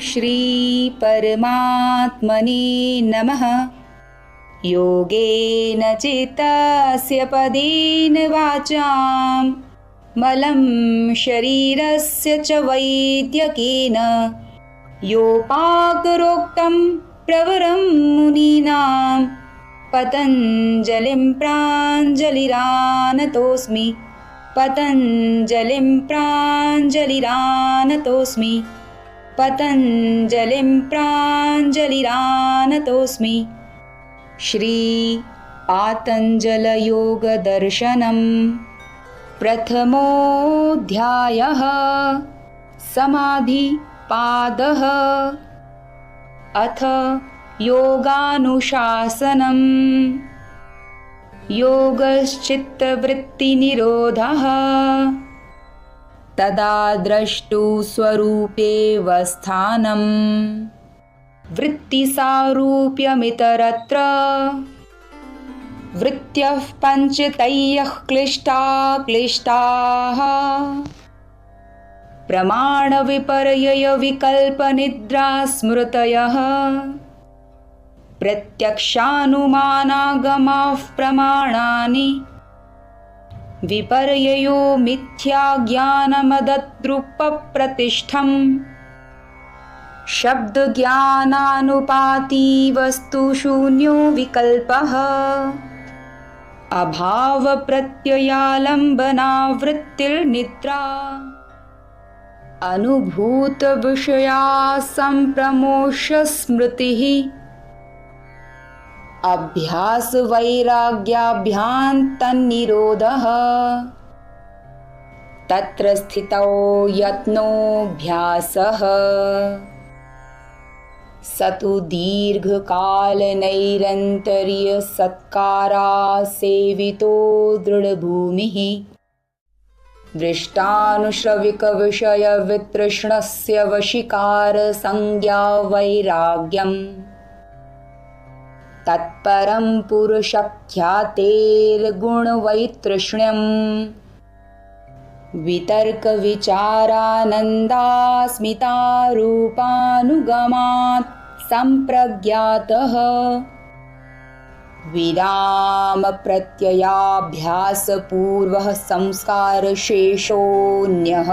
श्री परमात्मने नमः। योगेन चित्तस्य पदेन वाचां मलं शरीरस्य च वैद्यकेन योपाकरोक्तं प्रवरं मुनीनां पतञ्जलिं प्राञ्जलिरानतोऽस्मि। पतञ्जलिं प्राञ्जलिरानतोऽस्मि। पतञ्जलिं प्राञ्जलिरानतोऽस्मि। श्री पातञ्जलयोगदर्शनम्। प्रथमोऽध्यायः। समाधिपादः। अथ योगानुशासनम्। योगश्चित्तवृत्तिनिरोधः। तदा द्रष्टु स्वरूपेऽवस्थानम् वृत्तिसारूप्यमितरत्र। वृत्त्यः पञ्चतयः क्लिष्टाः प्रमाणविपर्ययविकल्पनिद्रास्मृतयः। प्रत्यक्षानुमानागमाः प्रमाणानि विपर्ययो मिथ्याज्ञानमदद्रुपप्रतिष्ठम्। शब्दज्ञानानुपाती वस्तुशून्यो विकल्पः। अभावप्रत्ययालम्बनावृत्तिर्निद्रा। अनुभूतविषया सम्प्रमोक्ष स्मृतिः। अभ्यासवैराग्याभ्यां तन्निरोधः। तत्र स्थितौ यत्नोऽभ्यासः। स तु दीर्घकालनैरन्तर्यसत्कारासेवितो दृढभूमिः। दृष्टानुश्रविकविषयवितृष्णस्य वशीकारसंज्ञावैराग्यम्। तत्परं पुरुषख्यातेर्गुणवैतृष्ण्यम्। वितर्कविचारानन्दास्मितारूपानुगमात् सम्प्रज्ञातः। विरामप्रत्ययाभ्यासपूर्वः संस्कारशेषोऽन्यः।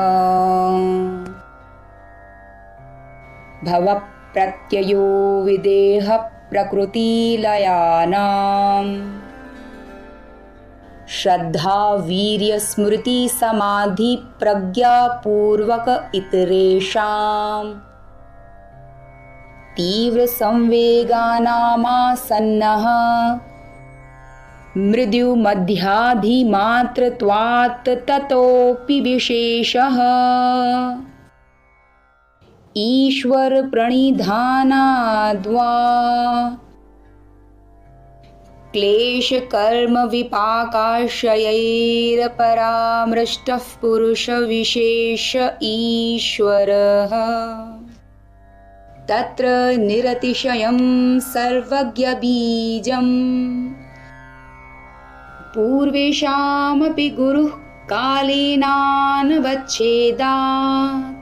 भवप्रत्ययो विदेह प्रकृतिलयानाम्। श्रद्धा वीर्यस्मृति समाधि प्रज्ञापूर्वक इतरेषाम्। तीव्रसंवेगानामासन्नः। मृत्युमध्याधिमात्रत्वात् ततोऽपि विशेषः। ईश्वरप्रणिधानाद्वा क्लेशकर्मविपाकाशयैरपरामृष्टः पुरुषविशेष ईश्वरः। तत्र निरतिशयं सर्वज्ञबीजम्। पूर्वेषामपि गुरुः कालेनानवच्छेदात्।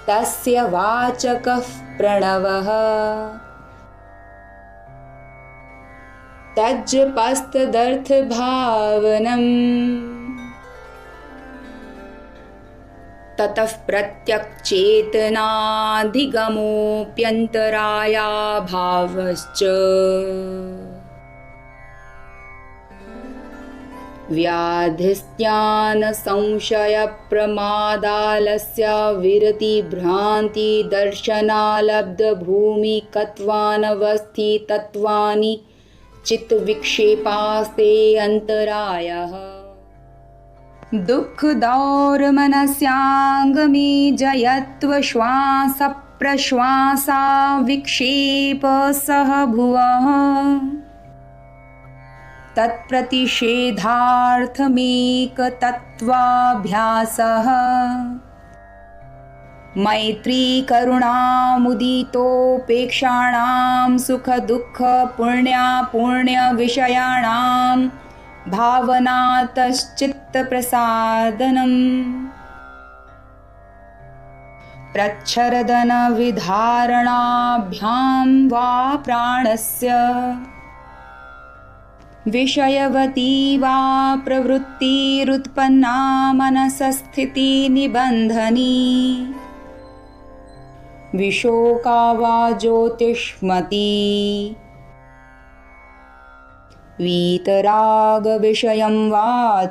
तस्य वाचकः प्रणवः। तज्जपस्तदर्थभावनम्। ततः प्रत्यक्चेतनाधिगमोऽप्यन्तरायाभावश्च। व्याधिस्त्यानसंशयप्रमादालस्य विरतिभ्रान्तिदर्शनालब्धभूमिकत्वानवस्थितत्वानि चित्तविक्षेपास्ते अन्तरायः। दुःखदौर्मनस्याङ्गमे जयत्वश्वासप्रश्वासा विक्षेपसह भुवः। तत्प्रतिषेधार्थमेकतत्त्वाभ्यासः। मैत्री करुणामुदितोपेक्षाणां सुखदुःखपुण्यापुण्यविषयाणां भावनातश्चित्तप्रसादनम्। प्रच्छरदनविधारणाभ्यां वा प्राणस्य विषयवती वा प्रवृत्तिरुत्पन्ना मनसस्थितिनिबन्धनी विशोका वा ज्योतिष्मती वीतरागविषयं वा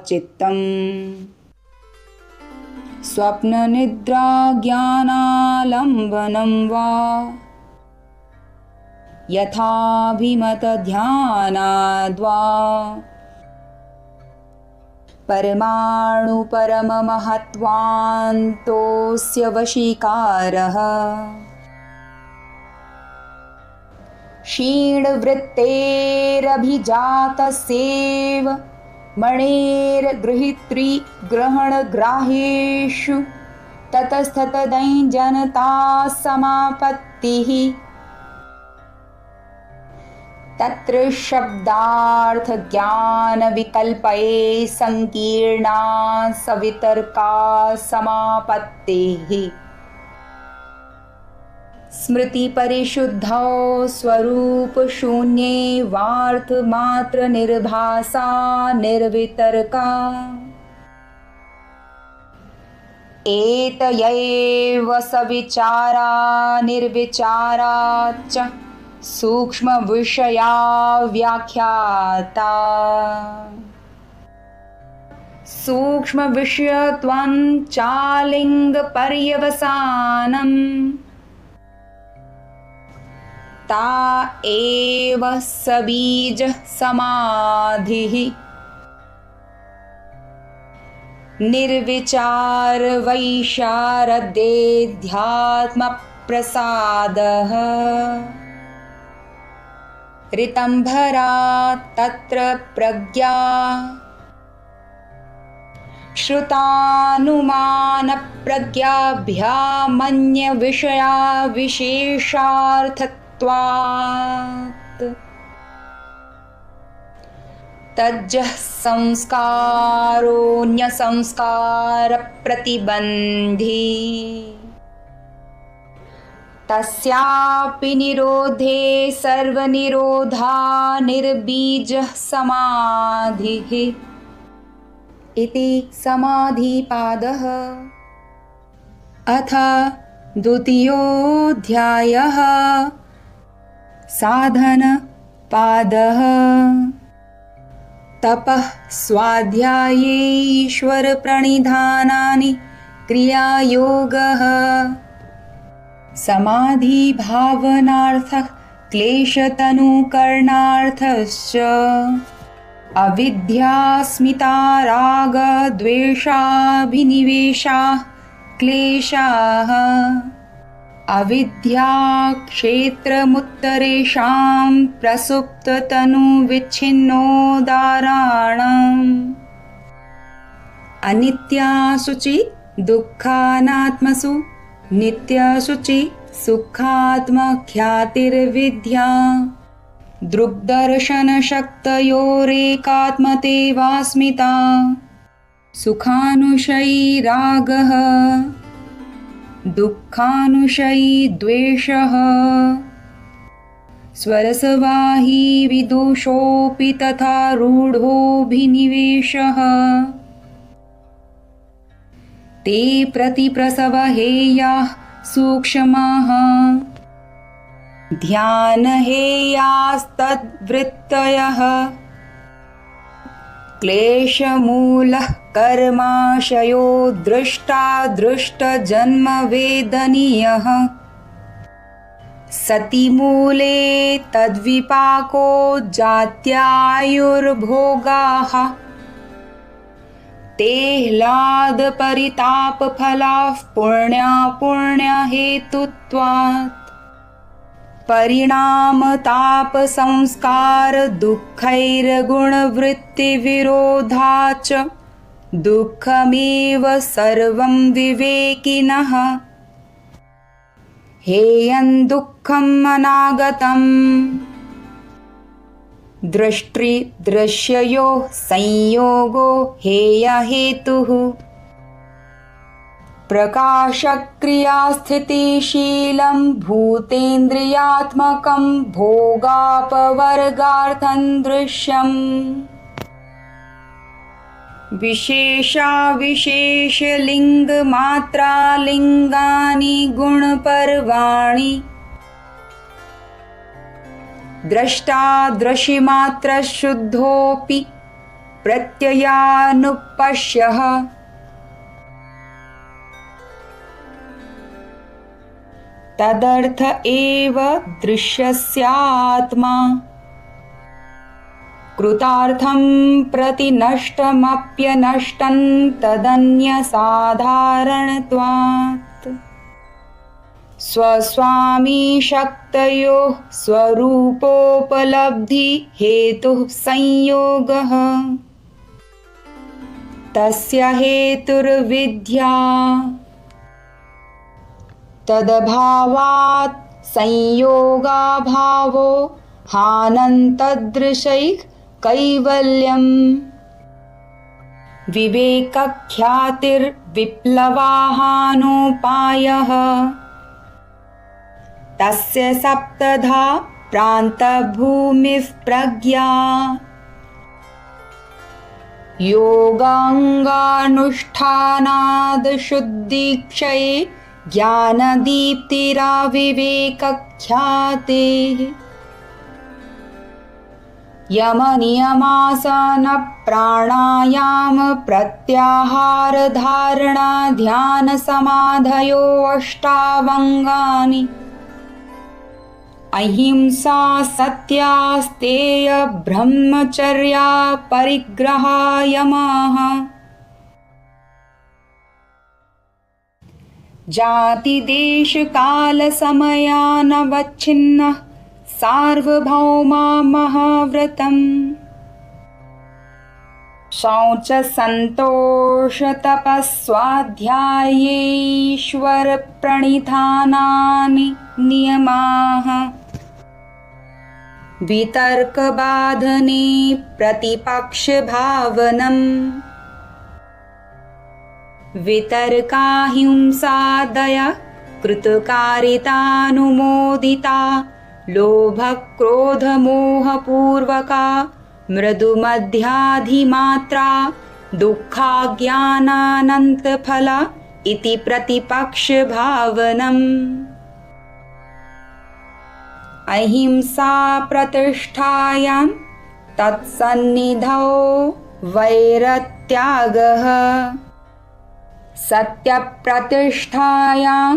चित्तम् स्वप्ननिद्राज्ञानालम्बनं वा यथाभिमतध्यानाद्वा परमाणुपरममहत्त्वान्तोऽस्य वशीकारः क्षीणवृत्तेरभिजातस्येव मणेर्गृहीत्री ग्रहणग्राह्येषु ततस्ततदैजनता समापत्तिः तत्र शब्दार्थज्ञानविकल्पये संकीर्णा सवितर्का समापत्तिः स्मृतिपरिशुद्धौ स्वरूपशून्ये वार्थमात्रनिर्भासा निर्वितर्का एतयैव सविचारा निर्विचारा च सूक्ष्मविषया व्याख्याता सूक्ष्मविषयत्वं चालिङ्गपर्यवसानम् ता एव सबीजः समाधिः निर्विचारवैशारदेऽध्यात्मप्रसादः ऋतंभरा तत्र प्रज्ञा श्रुतानुमानप्रज्ञाभ्यामन्यविषया विशेषार्थत्वात् तज्जः संस्कारोऽन्यसंस्कारप्रतिबन्धी तस्यापि निरोधे सर्वनिरोधा निर्बीजः समाधिः इति समाधिपादः। अथ द्वितीयोऽध्यायः साधनपादः। तपः स्वाध्यायेश्वरप्रणिधानानि क्रियायोगः समाधिभावनार्थः क्लेशतनुकरणार्थश्च अविद्यास्मिता रागद्वेषाभिनिवेशाः क्लेशाः अविद्याक्षेत्रमुत्तरेषां प्रसुप्ततनुविच्छिन्नोदाहरणम् अनित्यासुचि दुःखानात्मसु नित्यसुचि सुखात्मख्यातिर्विद्या दृग्दर्शनशक्तयोरेकात्मतेवास्मिता सुखानुशयी रागः दुःखानुशयी द्वेषः स्वरसवाही विदुषोऽपि तथा रूढोऽभिनिवेशः ते प्रतिप्रसवहेयाः सूक्ष्माः ध्यानहेयास्तद्वृत्तयः क्लेशमूलः कर्माशयो दृष्टादृष्टजन्मवेदनीयः सतिमूले तद्विपाको जात्यायुर्भोगाः तेह्लादपरितापफलाः पुण्यापुण्यहेतुत्वात् परिणामतापसंस्कारदुःखैर्गुणवृत्तिविरोधाच्च दुःखमेव सर्वं विवेकिनः हेयं दुःखम् अनागतम् दृष्टिदृश्ययोः संयोगो हेयहेतुः प्रकाशक्रियास्थितिशीलं भूतेन्द्रियात्मकं भोगापवर्गार्थं दृश्यम् विशेषाविशेषलिङ्गमात्रालिङ्गानि गुणपर्वाणि द्रष्टाद्रशिमात्रशुद्धोऽपि प्रत्ययानुपश्यः तदर्थ एव दृश्यस्यात्मा कृतार्थं प्रति नष्टमप्यनष्टं तदन्यसाधारणत्वात् स्वस्वामी शक्तयोः स्वरूपोपलब्धि हेतुः संयोगः तस्य हेतुर्विद्या तदभावात् संयोगाभावो हानन्तदृशैः कैवल्यम् विवेकख्यातिर्विप्लवाहानोपायः तस्य सप्तधा प्रान्तभूमिः प्रज्ञा योगाङ्गानुष्ठानादशुद्धिक्षये ज्ञानदीप्तिराविवेकख्यातेः यमनियमासनप्राणायाम प्रत्याहारधारणा ध्यानसमाधयो अष्टावङ्गानि अहिंसा सत्यास्तेय ब्रह्मचर्या परिग्रहा यमः जातिदेशकालसमयानवच्छिन्नः सार्वभौमा महाव्रतम् शौचसन्तोषतपस्वाध्यायेश्वरप्रणिधानानि नियमाः वितर्कबाधने प्रतिपक्षभावनम् वितर्काहिंसादयः कृतकारितानुमोदिता लोभक्रोधमोहपूर्वका मृदुमध्याधिमात्रा दुःखाज्ञानानन्तफला इति प्रतिपक्षभावनम् अहिंसा प्रतिष्ठायां तत्सन्निधौ वैरत्यागः सत्यप्रतिष्ठायां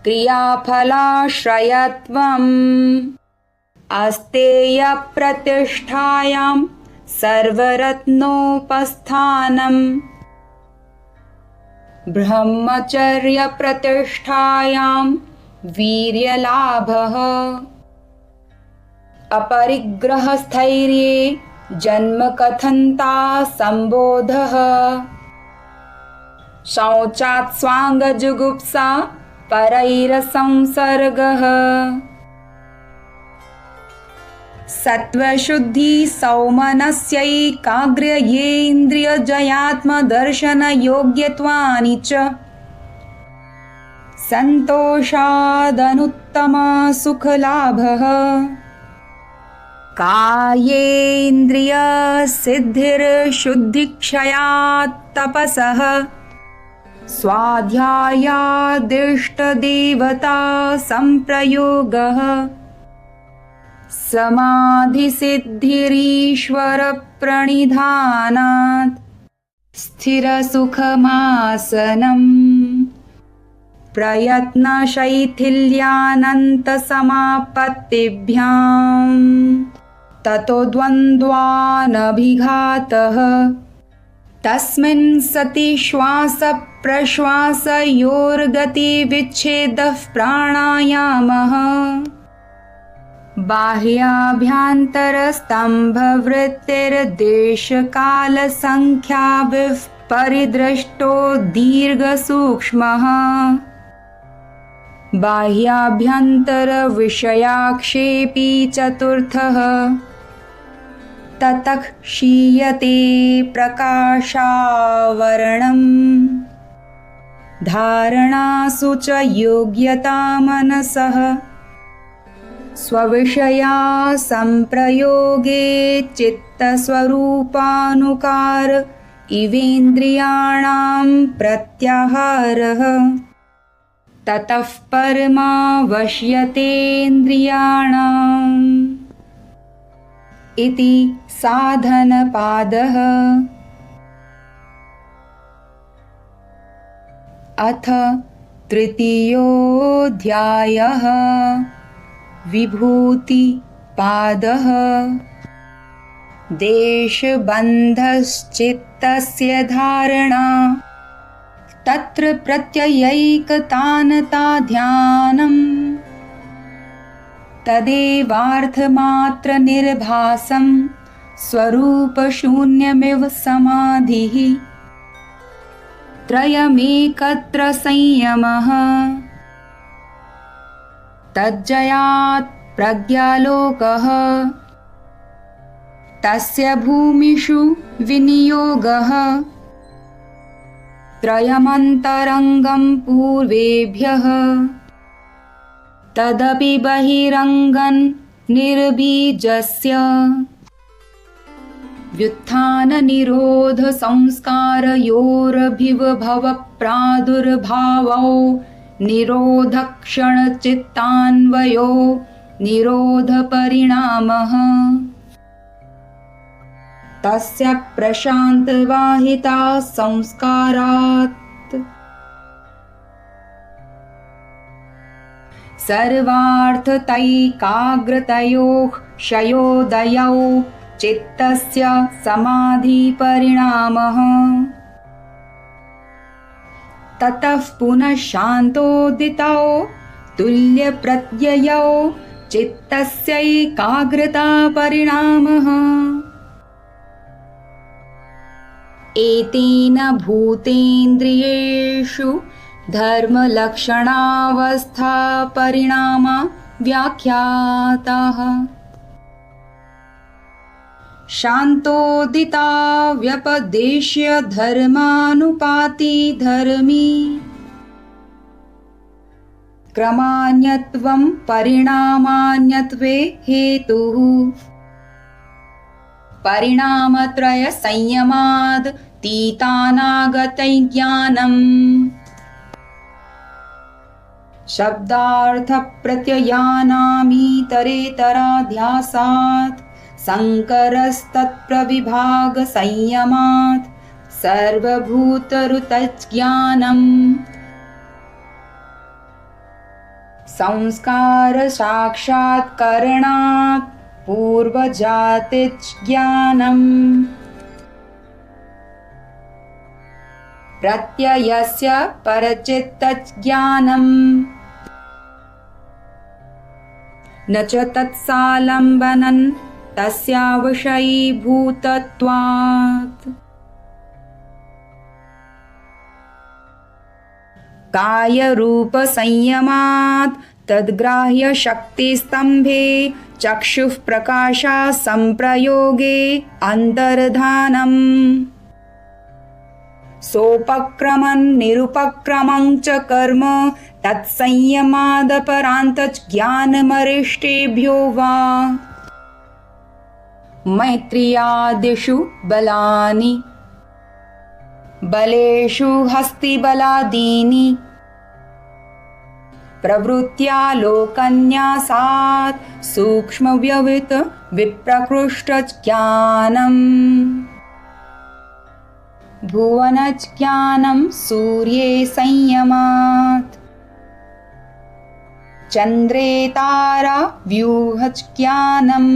क्रियाफलाश्रयत्वम् अस्तेयप्रतिष्ठायां सर्वरत्नोपस्थानम् ब्रह्मचर्यप्रतिष्ठायां वीर्यलाभः अपरिग्रहस्थैर्ये जन्मकथन्ता सम्बोधः शौचात् स्वाङ्गजुगुप्सा परैरसंसर्गः सत्त्वशुद्धि सौमनस्यैकाग्र्येन्द्रियजयात्मदर्शनयोग्यत्वानि च सन्तोषादनुत्तमसुखलाभः कायेन्द्रियसिद्धिर्शुद्धिक्षयात् तपसः स्वाध्यायादिष्टदेवता संप्रयोगः समाधिसिद्धिरीश्वरप्रणिधानात् स्थिरसुखमासनम् प्रयत्नशैथिल्यानन्तसमापत्तिभ्याम् ततो द्वन्द्वानभिघातः तस्मिन् सति श्वासप्रश्वासयोर्गतिविच्छेदः प्राणायामः बाह्याभ्यन्तरस्तम्भवृत्तिर्देशकालसङ्ख्याभिः परिदृष्टो दीर्घसूक्ष्मः बाह्याभ्यन्तरविषयाक्षेपी चतुर्थः ततः क्षीयते प्रकाशावरणम् धारणासु च योग्यता मनसः स्वविषया संप्रयोगे चित्तस्वरूपानुकार इवेन्द्रियाणां प्रत्याहारः ततः परमावश्यतेन्द्रियाणाम् इति साधनपादः। अथ तृतीयोऽध्यायः विभूतिपादः। देशबन्धश्चित्तस्य धारणा तत्र प्रत्ययैकतानता ध्यानम् तदेवार्थमात्रनिर्भासं स्वरूपशून्यमिव समाधिः त्रयमेकत्र संयमः तज्जयात् प्रज्ञालोकः तस्य भूमिषु विनियोगः त्रयमन्तरङ्गं पूर्वेभ्यः तदपि बहिरङ्गं निर्बीजस्य व्युत्थाननिरोधसंस्कारयोरभिभवप्रादुर्भावो निरोधक्षणचित्तान्वयो निरोधपरिणामः तस्य प्रशान्तवाहिता संस्कारात् सर्वार्थतैकाग्रतयोः क्षयोदयौ चित्तस्य समाधिपरिणामः ततः पुनः शान्तोदितौ तुल्यप्रत्ययौ चित्तस्यैकाग्रतापरिणामः एतेन भूतेन्द्रियेषु धर्मलक्षणावस्था परिणामा व्याख्याताः। शान्तोदिता व्यपदेश्य धर्मानुपाती धर्मी क्रमान्यत्वं परिणामान्यत्वे हेतुः परिणामत्रय संयमाद् तीतानागतज्ञानम् शब्दार्थप्रत्ययानामीतरेतराध्यासात् संकरस्तत्प्रविभागसंयमात् सर्वभूतऋतज्ञानम् संस्कारसाक्षात्करणात् पूर्वजातिज्ञानम् प्रत्ययस्य परचित्तज्ञानम् न च तत्सालम्बनं तस्याविषयीभूतत्वात् कायरूपसंयमात् तद्ग्राह्यशक्तिस्तम्भे चक्षुः प्रकाशा संप्रयोगे अन्तर्धानम् सोपक्रमं निरुपक्रमं च कर्म तत्संयमादपरान्तज्ञानमरिष्टेभ्यो वा मैत्रियादिषु बलानि बलेषु हस्तिबलादीनि प्रवृत्त्यालोकन्यासात् सूक्ष्मव्यवहित विप्रकृष्टज्ञानम् भुवनज्ञानं सूर्ये संयमात् चन्द्रे तारा व्यूहज्ञानम्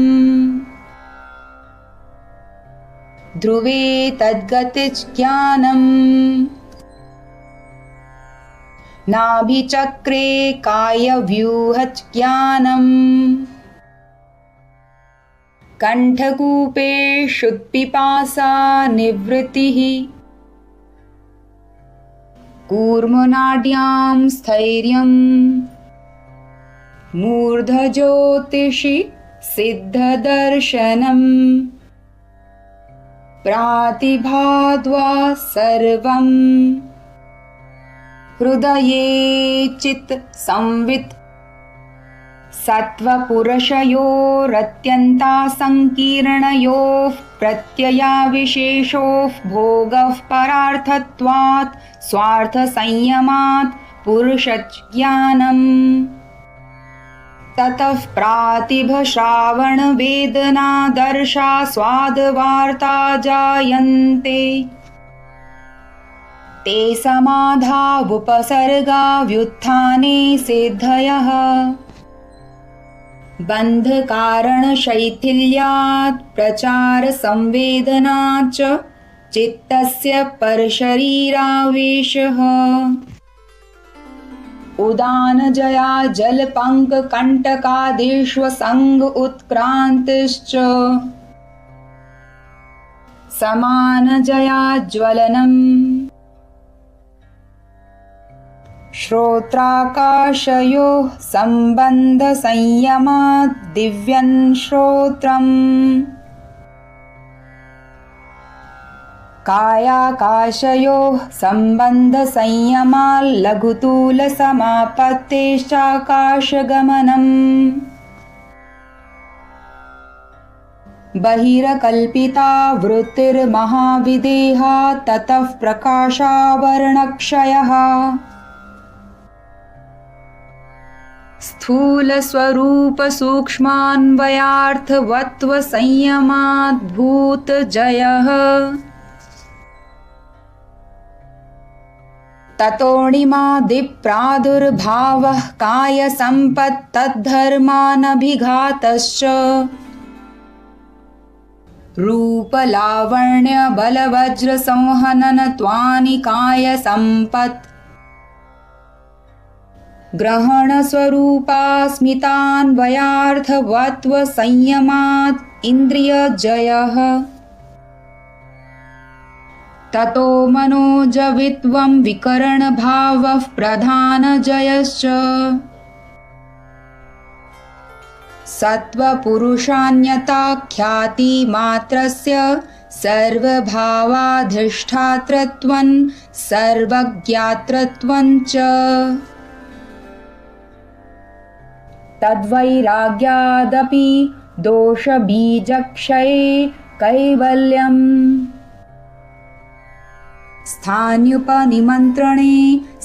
ध्रुवे तद्गतिज्ञानम् नाभिचक्रे कायव्यूहज्ञानम् कण्ठकूपे क्षुत्पिपासा निवृत्तिः कूर्मनाड्यां स्थैर्यम् मूर्धज्योतिषि सिद्धदर्शनम् प्रातिभाद्वा सर्वम् हृदये चित् संवित् सत्त्वपुरुषयोरत्यन्तासङ्कीर्णयोः प्रत्ययाविशेषोः भोगः परार्थत्वात् स्वार्थसंयमात् पुरुषज्ञानम् ततः प्रातिभश्रावणवेदनादर्शास्वादवार्ता जायन्ते ते समाधावुपसर्गा व्युत्थाने सिद्धयः बन्धकारणशैथिल्यात् प्रचारसंवेदनात् च चित्तस्य परशरीरावेशः उदानजया जलपङ्ककण्टकादिष्वसङ्ग उत्क्रान्तिश्च समानजया ज्वलनम् श्रोत्राकाशयोः सम्बन्धसंयमात् दिव्यन् श्रोत्रम् कायाकाशयोः सम्बन्धसंयमाल्लघुतूलसमापत्तेश्चाकाशगमनम् बहिरकल्पिता वृत्तिर्महाविदेहा ततः प्रकाशावरणक्षयः स्थूलस्वरूपसूक्ष्मान्वयार्थवत्त्वसंयमाद्भूतजयः ततोऽणिमादिप्रादुर्भावः कायसम्पत्तद्धर्मानभिघातश्च रूपलावण्यबलवज्रसंहननत्वानि कायसम्पत् ग्रहणस्वरूपास्मितान्वयार्थवत्त्वसंयमात् इन्द्रियजयः ततो मनोजवित्वं विकरणभावः प्रधानजयश्च सत्त्वपुरुषान्यताख्यातिमात्रस्य सर्वभावाधिष्ठातृत्वं सर्वज्ञातृत्वं च तद्वैराग्यादपि दोषबीजक्षये कैवल्यम् स्थान्युपनिमन्त्रणे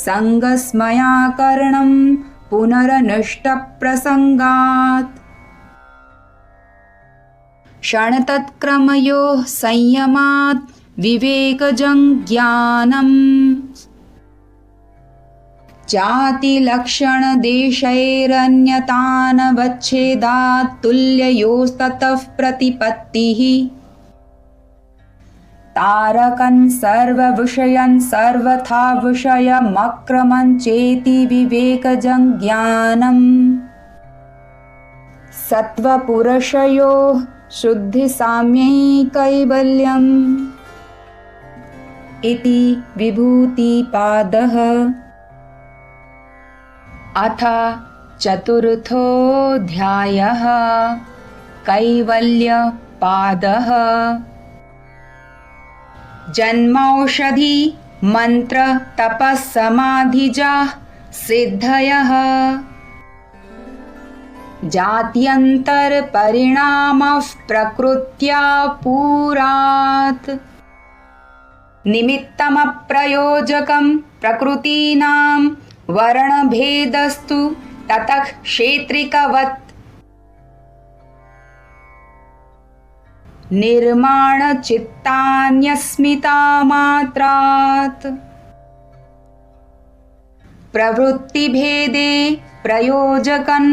सङ्गस्मयाकरणं पुनरनिष्टप्रसङ्गात् क्षणतत्क्रमयोः संयमात् विवेकजं ज्ञानम् जातिलक्षणदेशैरन्यतानवच्छेदात् तुल्ययोस्ततः प्रतिपत्तिः तारकन् सर्वविषयन् सर्वथा विषयमक्रमन् चेति विवेकजं ज्ञानम् सत्त्वपुरुषयोः शुद्धिसाम्यै कैवल्यम् इति विभूतिपादः। अथ चतुर्थोऽध्यायः कैवल्यपादः। जन्मौषधि मंत्र तपस्समाधिजाः सिद्धयः जात्यन्तर परिणामः प्रकृत्या पुरात् निमित्तमप्रयोजकं प्रकृतीनां वर्णभेदस्तु ततः क्षेत्रिकवत् निर्माणचित्तान्यस्मितामात्रात् प्रवृत्तिभेदे प्रयोजकन्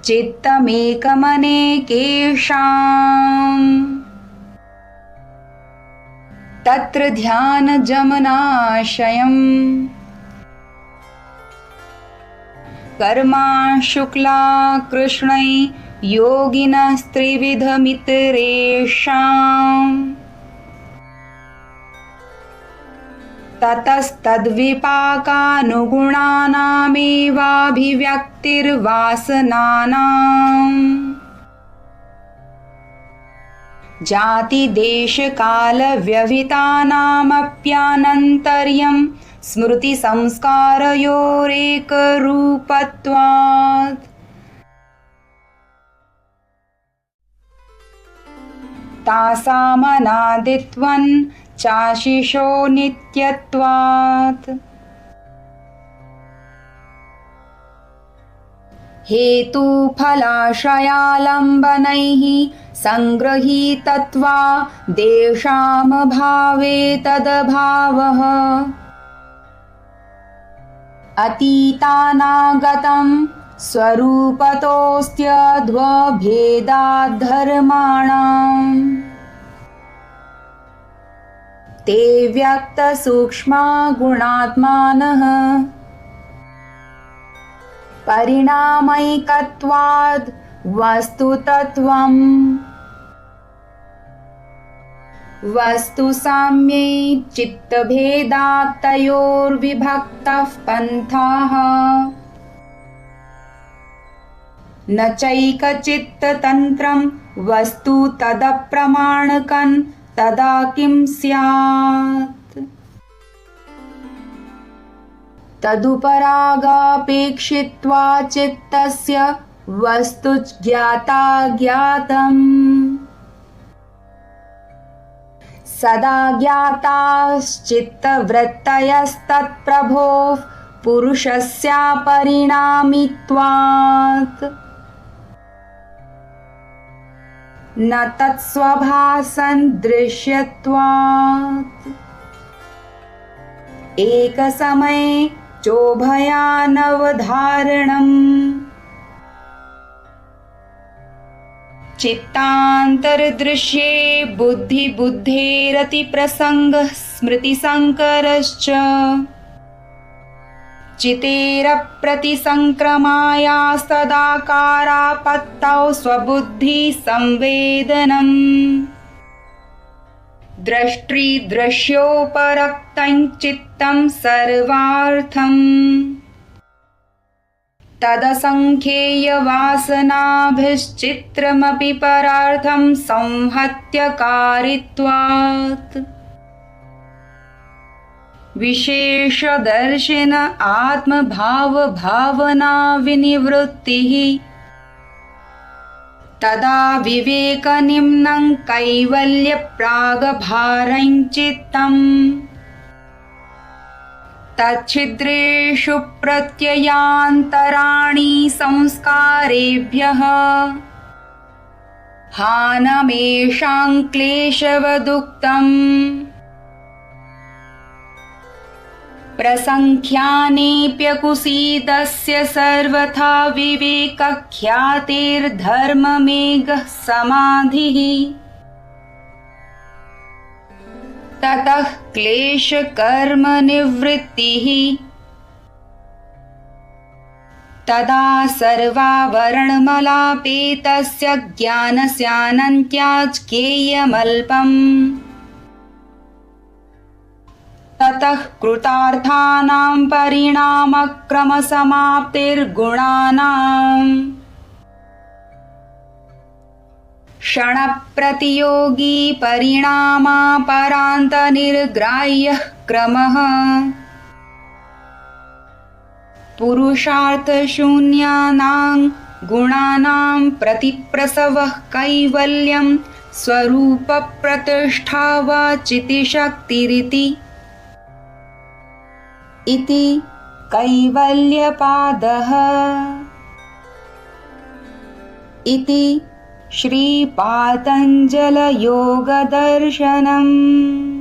चित्तमेकमनेकेषाम् तत्र ध्यानजमनाशयम् कर्मा शुक्ला कृष्णै योगिनस्त्रिविधमितरेषाम् ततस्तद्विपाकानुगुणानामेवाभिव्यक्तिर्वासनानाम् जातिदेशकालव्यवहितानामप्यानन्तर्यं स्मृतिसंस्कारयोरेकरूपत्वात् तासामनादित्वं चाशिषो नित्यत्वात् हेतुफलाश्रयालम्बनैः सङ्गृहीतत्वा देशामभावे तदभावः अतीतानागतं स्वरूपतोऽस्त्यध्वभेदाद्धर्माणाम् ते व्यक्तसूक्ष्मा गुणात्मानः परिणामैकत्वाद् वस्तुतत्त्वम् वस्तुसाम्ये चित्तभेदात् तयोर्विभक्तः पन्थाः न चैकचित्ततन्त्रं वस्तु तदप्रमाणकं तदा किं स्यात् तदुपरागापेक्षित्वा चित्तस्य वस्तु ज्ञाता ज्ञातम् सदा ज्ञाताश्चित्तवृत्तयस्तत्प्रभोः पुरुषस्यापरिणामित्वात् न तत्स्वभासन्दृश्यत्वात् एकसमये चोभयानवधारणम् चित्तान्तर्दृश्ये बुद्धिबुद्धेरतिप्रसङ्गः स्मृतिसङ्करश्च चितेरप्रतिसङ्क्रमायास्तदाकारापत्तौ स्वबुद्धिसंवेदनम् दृष्टृदृश्योपरक्तं चित्तं सर्वार्थम् तदसङ्ख्येयवासनाभिश्चित्रमपि परार्थं संहत्यकारित्वात् विशेषदर्शिन आत्मभावभावना विनिवृत्तिः तदा विवेकनिम्नं कैवल्यप्रागभारं चित्तम् तच्छिद्रेषु प्रत्ययान्तराणि संस्कारेभ्यः हानमेषां क्लेशवदुक्तम् प्रसङ्ख्यानेऽप्यकुसीदस्य सर्वथा विवेकख्यातेर्धर्ममेघः समाधिः ततः क्लेशकर्मनिवृत्तिः तदा सर्वावरणमलापेतस्य ज्ञानस्यानन्त्याज्ञेयमल्पम् ततः कृतार्थानां परिणामक्रमसमाप्तिर्गुणानाम् क्षणप्रतियोगी परिणामापरान्तनिर्ग्राह्यः क्रमः पुरुषार्थशून्यानां गुणानां प्रतिप्रसवः कैवल्यं स्वरूपप्रतिष्ठा वा चितिशक्तिरिति इति कैवल्यपादः इति श्रीपातञ्जलयोगदर्शनम्।